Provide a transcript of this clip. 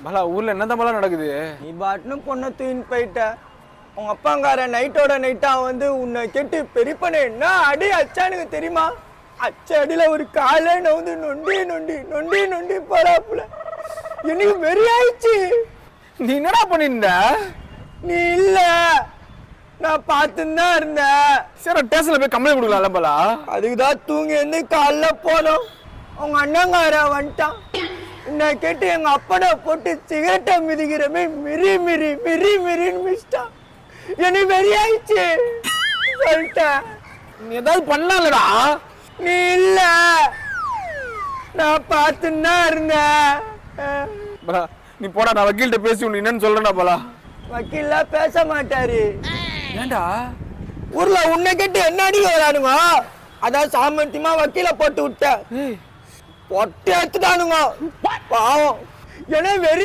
பலா ஊர்ல என்னதான் பலா நடக்குது? நீ பாட்டுன்னு பொண்ணை தூக்கின்னு போயிட்ட. உங்க அப்பாங்கார நைட்டோட நைட்டா வந்து உன்னை கேட்டு பெரியப்பனே என்ன அடி அச்சானுக்கு தெரியுமா? அச்ச அடியில ஒரு காலே நவுந்து நொண்டி நொண்டி நொண்டி நொண்டி போறாப்புல. எனக்கு வெறி ஆயிடுச்சு. நீ என்னடா பண்ணிருந்த? நீ இல்ல, நான் பார்த்துன்னு தான் இருந்தேன். சரி ஸ்டேஷன்ல போய் கம்ப்ளைண்ட் கொடுக்கலாம்ல பலா? அதுக்குதான் தூங்கி வந்து காலைல போனோம். அவங்க அண்ணங்கார வந்துட்டான். உன்னை கேட்டு எங்க அப்பனை போட்டு சிகரெட்டை மிதிக்கிறமே மிரி மிரி மிரி மிரின்னு மிதிச்சிட்டான். எனக்கு வெறி ஆயிடுச்சு சொல்லிட்டேன். நீ ஏதாவது பண்ணலடா? நீ இல்ல, நான் பார்த்துன்னு தான் இருந்தேன். பலா நீ போடா, நான் வக்கீல்கிட்ட பேசி உன்னை என்னன்னு சொல்றேன்டா பலா. வக்கீல்ல பேச மாட்டாரு. ஏன்டா? ஊர்ல உன்னை கேட்டு என்ன அடிக்க வரானுங்க, அதான் சாமர்த்தியமா வக்கீல போட்டு விட்டேன். பொட்டை எடுத்துட்டானுங்க பாவம். ஏன்னா வெறி